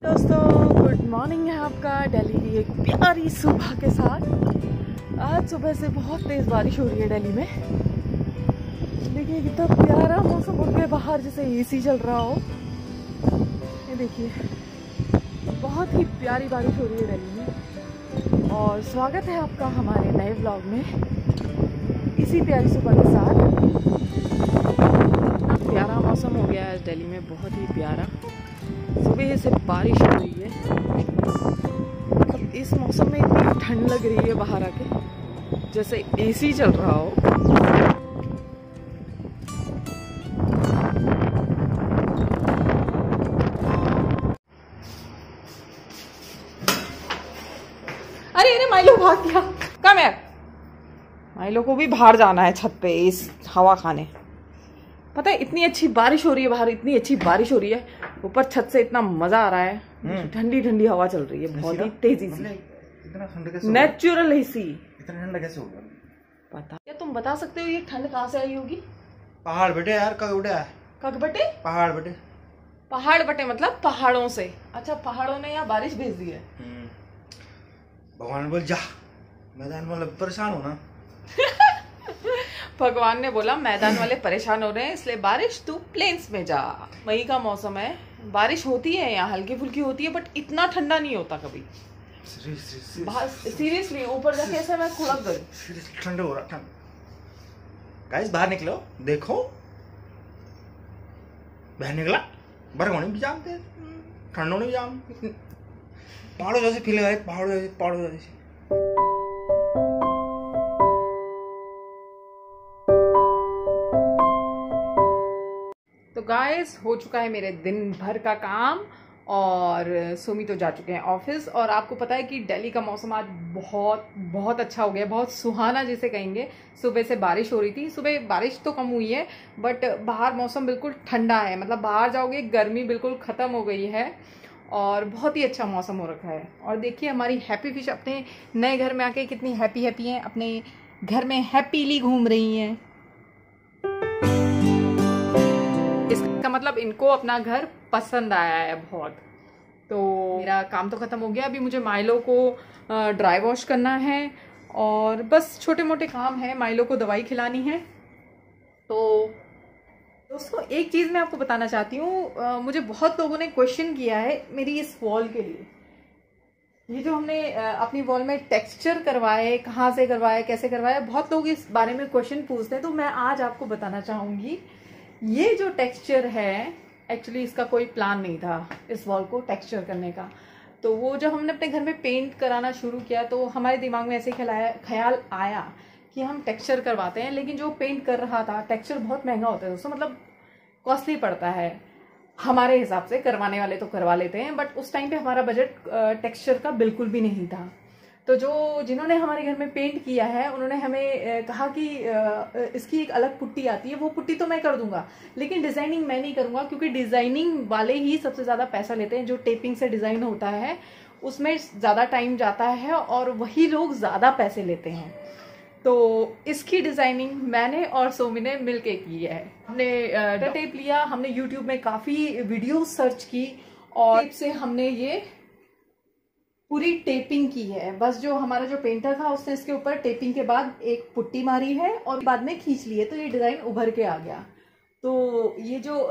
दोस्तों good morning है आपका दिल्ली की एक प्यारी सुबह के साथ। आज सुबह से बहुत तेज़ बारिश हो रही है दिल्ली में। देखिए कितना प्यारा मौसम हो गया, बाहर जैसे एसी चल रहा हो। ये देखिए बहुत ही प्यारी बारिश हो रही है दिल्ली में। और स्वागत है आपका हमारे नए व्लॉग में इसी प्यारी सुबह के साथ। प्यारा मौसम हो गया है दिल्ली में, बहुत ही प्यारा। सुबह से बारिश हो रही है, मतलब इस मौसम में इतनी ठंड लग रही है बाहर आके जैसे एसी चल रहा हो। अरे अरे माइलो भाग गया। कम है, माइलो को भी बाहर जाना है छत पे इस हवा खाने। पता है इतनी अच्छी बारिश हो रही है बाहर, इतनी अच्छी बारिश हो रही है, ऊपर छत से इतना मजा आ रहा है। ठंडी ठंडी हवा चल रही है बहुत ही तेजी से, नेचुरल एसी। इतना ठंडा कैसे होगा पता क्या तुम बता सकते हो ये ठंड कहाँ से आई होगी? पहाड़ बेटे यार, कग उड़ा है। कग बटे? पहाड़ बेटे। पहाड़ बटे मतलब पहाड़ों से। अच्छा, पहाड़ों ने यहाँ बारिश भेज दी है। भगवान बोल जा मैदान वाले परेशान हो ना। भगवान ने बोला मैदान वाले परेशान हो रहे हैं इसलिए बारिश तू प्लेन्स में जा। मई का मौसम है, बारिश होती है यहाँ, हल्की फुल्की होती है, बट इतना ठंडा नहीं होता कभी। सीरियसली ऊपर जाके ऐसा मैं खुड़क गई। ठंड हो रहा, ठंड। गाइस बाहर निकलो, देखो बाहर निकला, बरगोनी भी जानते, ठंडों नहीं जाम। पहाड़ों जैसे फील है, पहाड़ों जैसे। तो गाइस हो चुका है मेरे दिन भर का काम और सोमी तो जा चुके हैं ऑफिस। और आपको पता है कि दिल्ली का मौसम आज बहुत बहुत अच्छा हो गया, बहुत सुहाना जिसे कहेंगे। सुबह से बारिश हो रही थी, सुबह बारिश तो कम हुई है बट बाहर मौसम बिल्कुल ठंडा है, मतलब बाहर जाओगे गर्मी बिल्कुल ख़त्म हो गई है और बहुत ही अच्छा मौसम हो रखा है। और देखिए हमारी हैप्पी फिश अपने नए घर में आके कितनी हैप्पी हैं, अपने घर में हैप्पीली घूम रही हैं। इसका मतलब इनको अपना घर पसंद आया है बहुत। तो मेरा काम तो ख़त्म हो गया, अभी मुझे माइलो को ड्राई वॉश करना है और बस छोटे मोटे काम है, माइलो को दवाई खिलानी है। तो दोस्तों एक चीज़ मैं आपको बताना चाहती हूँ, मुझे बहुत लोगों ने क्वेश्चन किया है मेरी इस वॉल के लिए। ये जो हमने अपनी वॉल में टेक्सचर करवाए, कहाँ से करवाए, कैसे करवाए, बहुत लोग इस बारे में क्वेश्चन पूछते हैं। तो मैं आज आपको बताना चाहूँगी ये जो टेक्सचर है, एक्चुअली इसका कोई प्लान नहीं था इस वॉल को टेक्सचर करने का। तो वो जब हमने अपने घर में पेंट कराना शुरू किया तो हमारे दिमाग में ऐसे ख्याल आया कि हम टेक्सचर करवाते हैं, लेकिन जो पेंट कर रहा था टेक्सचर बहुत महंगा होता है दोस्तों, मतलब कॉस्टली पड़ता है हमारे हिसाब से। करवाने वाले तो करवा लेते हैं बट उस टाइम पे हमारा बजट टेक्सचर का बिल्कुल भी नहीं था। तो जिन्होंने हमारे घर में पेंट किया है उन्होंने हमें कहा कि इसकी एक अलग पुट्टी आती है, वो पुट्टी तो मैं कर दूंगा लेकिन डिज़ाइनिंग मैं नहीं करूंगा, क्योंकि डिज़ाइनिंग वाले ही सबसे ज़्यादा पैसा लेते हैं। जो टेपिंग से डिज़ाइन होता है उसमें ज़्यादा टाइम जाता है और वही लोग ज़्यादा पैसे लेते हैं। तो इसकी डिज़ाइनिंग मैंने और सोमी ने मिलके की है। हमने टेप लिया, हमने यूट्यूब में काफ़ी वीडियो सर्च की और टेप से हमने ये पूरी टेपिंग की है। बस जो हमारा जो पेंटर था उसने इसके ऊपर टेपिंग के बाद एक पुट्टी मारी है और बाद में खींच ली है, तो ये डिज़ाइन उभर के आ गया। तो ये जो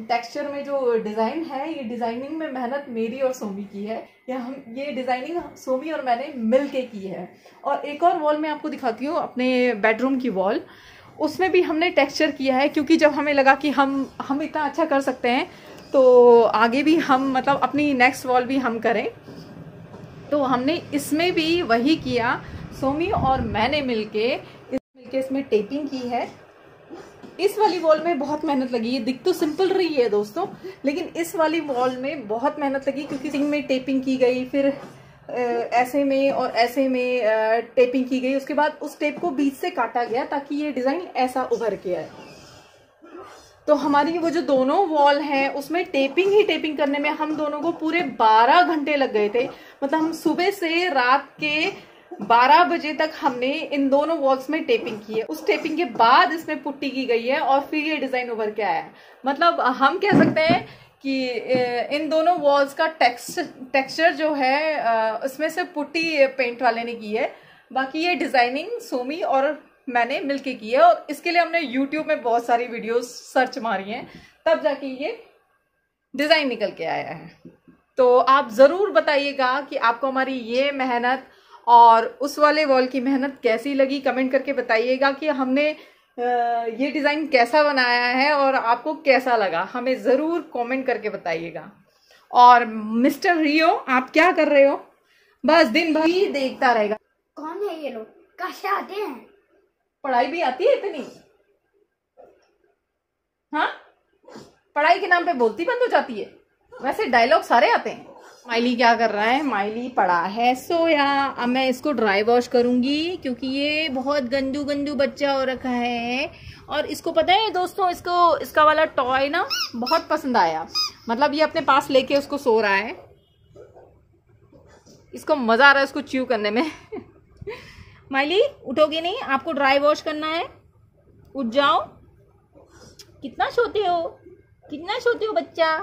टेक्सचर में जो डिज़ाइन है, ये डिज़ाइनिंग में मेहनत मेरी और सोमी की है। ये डिज़ाइनिंग सोमी और मैंने मिल के की है। और एक और वॉल मैं आपको दिखाती हूँ, अपने बेडरूम की वॉल, उसमें भी हमने टेक्सचर किया है, क्योंकि जब हमें लगा कि हम इतना अच्छा कर सकते हैं तो आगे भी हम मतलब अपनी नेक्स्ट वॉल भी हम करें। तो हमने इसमें भी वही किया, सोमी और मैंने मिलके इसमें टेपिंग की है। इस वाली वॉल में बहुत मेहनत लगी है, दिख तो सिंपल रही है दोस्तों, लेकिन इस वाली वॉल में बहुत मेहनत लगी, क्योंकि सिंग में टेपिंग की गई, फिर ऐसे में और ऐसे में टेपिंग की गई। उसके बाद उस टेप को बीच से काटा गया ताकि ये डिज़ाइन ऐसा उभर के आए। तो हमारी वो जो दोनों वॉल हैं उसमें टेपिंग ही टेपिंग करने में हम दोनों को पूरे 12 घंटे लग गए थे। मतलब हम सुबह से रात के 12 बजे तक हमने इन दोनों वॉल्स में टेपिंग की है। उस टेपिंग के बाद इसमें पुट्टी की गई है और फिर ये डिजाइन उभर के आया है। मतलब हम कह सकते हैं कि इन दोनों वॉल्स का टेक्सचर जो है उसमें से पुट्टी पेंट वाले ने की है, बाकी ये डिजाइनिंग सोमी और मैंने मिलके की है। और इसके लिए हमने YouTube में बहुत सारी वीडियोस सर्च मारी हैं, तब जाके ये डिजाइन निकल के आया है। तो आप जरूर बताइएगा कि आपको हमारी ये मेहनत और उस वाले वॉल की मेहनत कैसी लगी। कमेंट करके बताइएगा कि हमने ये डिजाइन कैसा बनाया है और आपको कैसा लगा, हमें जरूर कमेंट करके बताइएगा। और मिस्टर रियो, आप क्या कर रहे हो? बस दिन भर ही देखता रहेगा। कौन है ये लोग? कहाँ से आते हैं? पढ़ाई भी आती है इतनी? हाँ, पढ़ाई के नाम पे बोलती बंद हो जाती है। वैसे डायलॉग सारे आते हैं। माइली क्या कर रहा है? माइली पड़ा है सोया। अब मैं इसको ड्राई वॉश करूंगी क्योंकि ये बहुत गंदू गंदू बच्चा हो रखा है। और इसको पता है दोस्तों, इसको इसका वाला टॉय ना बहुत पसंद आया। मतलब ये अपने पास लेके उसको सो रहा है, इसको मजा आ रहा है उसको च्यू करने में। माइली उठोगे नहीं? आपको ड्राई वॉश करना है, उठ जाओ। कितना सोते हो, कितना सोते हो बच्चा?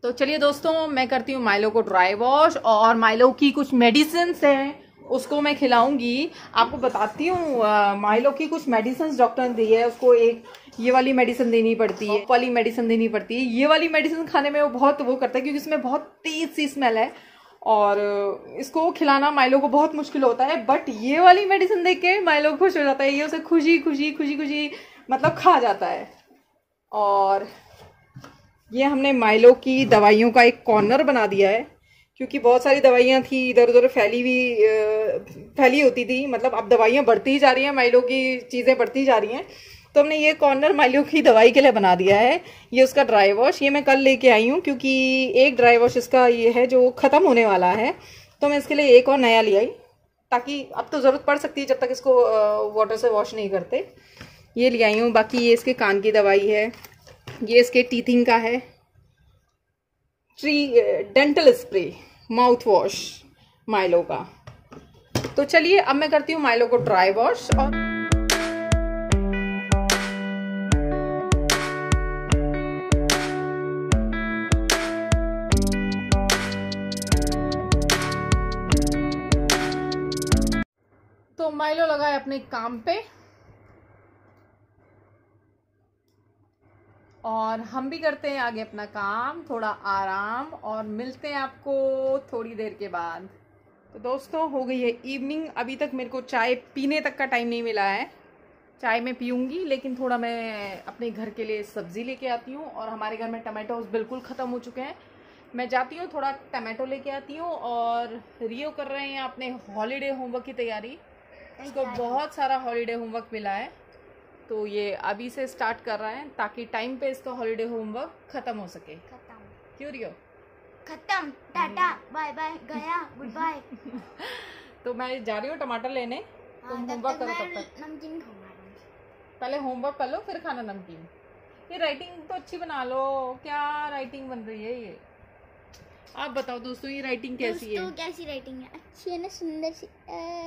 तो चलिए दोस्तों, मैं करती हूँ माइलो को ड्राई वॉश और माइलो की कुछ मेडिसिन हैं उसको मैं खिलाऊंगी। आपको बताती हूँ माइलो की कुछ मेडिसिन डॉक्टर ने दी है। उसको एक ये वाली मेडिसिन देनी पड़ती है, वाली मेडिसिन देनी पड़ती है। ये वाली मेडिसिन खाने में वो बहुत वो करता है क्योंकि इसमें बहुत तेज सी स्मेल है और इसको खिलाना माइलो को बहुत मुश्किल होता है। बट ये वाली मेडिसिन देख के माइलो खुश हो जाता है, ये उसे खुशी खुशी खुशी खुशी मतलब खा जाता है। और ये हमने माइलो की दवाइयों का एक कॉर्नर बना दिया है क्योंकि बहुत सारी दवाइयाँ थी इधर उधर फैली होती थी। मतलब अब दवाइयाँ बढ़ती ही जा रही हैं, माइलो की चीज़ें बढ़ती जा रही हैं, तो हमने ये कॉर्नर माइलो की दवाई के लिए बना दिया है। ये उसका ड्राई वॉश, ये मैं कल लेके आई हूँ क्योंकि एक ड्राई वॉश इसका ये है जो ख़त्म होने वाला है, तो मैं इसके लिए एक और नया ले आई ताकि अब तो ज़रूरत पड़ सकती है जब तक इसको वाटर से वॉश नहीं करते। ये ले आई हूँ। बाकी ये इसके कान की दवाई है, ये इसके टीथिंग का है, dental spray, mouth wash Mylo का। तो चलिए अब मैं करती हूँ माइलो को ड्राई वॉश। और तो माइलो लगा है अपने काम पे और हम भी करते हैं आगे अपना काम, थोड़ा आराम, और मिलते हैं आपको थोड़ी देर के बाद। तो दोस्तों हो गई है इवनिंग, अभी तक मेरे को चाय पीने तक का टाइम नहीं मिला है। चाय मैं पीऊँगी लेकिन थोड़ा मैं अपने घर के लिए सब्ज़ी लेके आती हूँ और हमारे घर में टमाटोज बिल्कुल ख़त्म हो चुके हैं। मैं जाती हूँ थोड़ा टमाटो लेके आती हूँ। और रियो कर रहे हैं अपने हॉलीडे होमवर्क की तैयारी। उसको बहुत सारा हॉलीडे होमवर्क मिला है तो ये अभी से स्टार्ट कर रहा है ताकि टाइम पे इसका हॉलीडे होमवर्क खत्म हो सके। खत्म। क्यों रियो? खत्म, टाटा बाय बाय, गया, गुड बाय। तो मैं जा रही हूँ टमाटर लेने, तुम होमवर्क करो तब तक। नमकीन खाऊंगा। पहले होमवर्क कर लो फिर खाना नमकीन। ये राइटिंग तो अच्छी बना लो, क्या राइटिंग बन रही है ये? आप बताओ दोस्तों ये राइटिंग कैसी है? कैसी राइटिंग है? अच्छी है ना, सुंदर सी।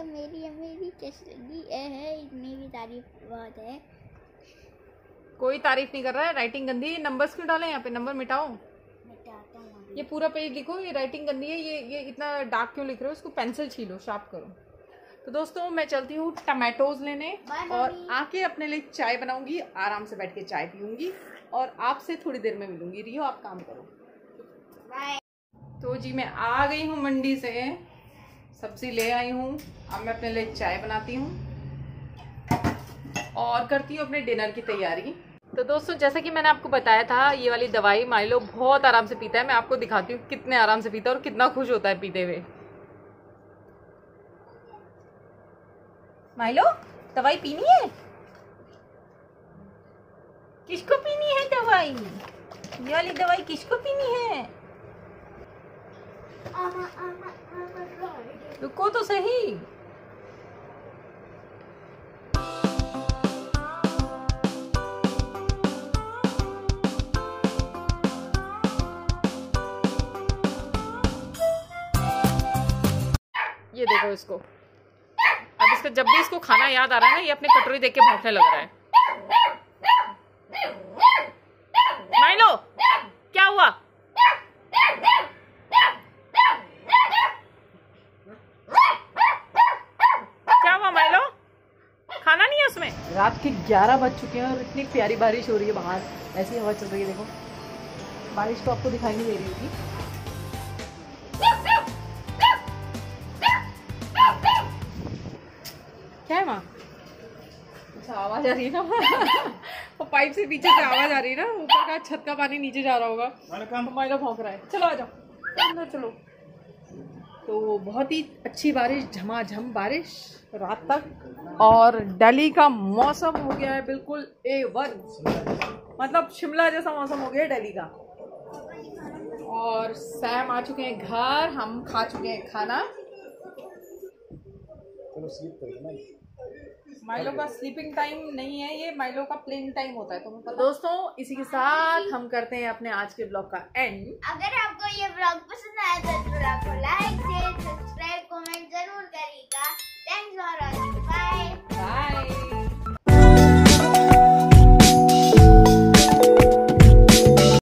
मेरी कैसी लगी है? इतनी भी तारीफ बहुत है। कोई तारीफ नहीं कर रहा है, राइटिंग गंदी है। नंबर्स क्यों डाले यहाँ पे? नंबर मिटाओ। मिटाता हूँ। ये पूरा पेज लिखो, ये राइटिंग गंदी है। ये इतना डार्क क्यों लिख रहे हो? इसको पेंसिल छीलो, शार्प करो। तो दोस्तों मैं चलती हूँ टमाटोज लेने और आके अपने लिए चाय बनाऊंगी, आराम से बैठ के चाय पीऊंगी और आपसे थोड़ी देर में मिलूंगी। रियो आप काम करो। बाय। तो जी मैं आ गई हूँ मंडी से, सब्जी ले आई हूँ। अब मैं अपने लिए चाय बनाती हूँ और करती हूँ अपने डिनर की तैयारी। तो दोस्तों जैसा कि मैंने आपको बताया था, ये वाली दवाई माइलो बहुत आराम से पीता है। मैं आपको दिखाती हूँ कितने आराम से पीता है और कितना खुश होता है पीते हुए। माइलो दवाई पीनी है? किसको पीनी है दवाई? ये वाली दवाई किसको पीनी है? रुको तो सही। ये देखो इसको, अब इसका जब भी इसको खाना याद आ रहा है ना, ये अपने कटोरी देख के भौंकने लग रहा है। माइलो क्या हुआ? क्या हुआ माइलो? खाना नहीं है उसमें? रात के 11 बज चुके हैं और इतनी प्यारी बारिश हो रही है बाहर, ऐसी हवा चल रही है। देखो बारिश तो आपको दिखाई नहीं दे रही होगी। क्या है माँ? अच्छा आवाज आ रही है ना वो पाइप से पीछे से आवाज आ रही है ना, ऊपर का छत का पानी नीचे जा रहा होगा तो माइलो भौंक रहा है। चलो आ जाओ अंदर चलो। तो बहुत ही अच्छी बारिश, झमाझम बारिश रात तक, और दिल्ली का मौसम हो गया है बिल्कुल A1, मतलब शिमला जैसा मौसम हो गया है दिल्ली का। और सैम आ चुके हैं घर, हम खा चुके हैं खाना। माइलो का स्लीपिंग टाइम नहीं है, ये माइलो का प्लेइंग टाइम होता है तुम्हें पता। दोस्तों इसी के साथ हम करते हैं अपने आज के ब्लॉग का एंड। अगर आपको ये ब्लॉग पसंद आया तो ब्लॉग को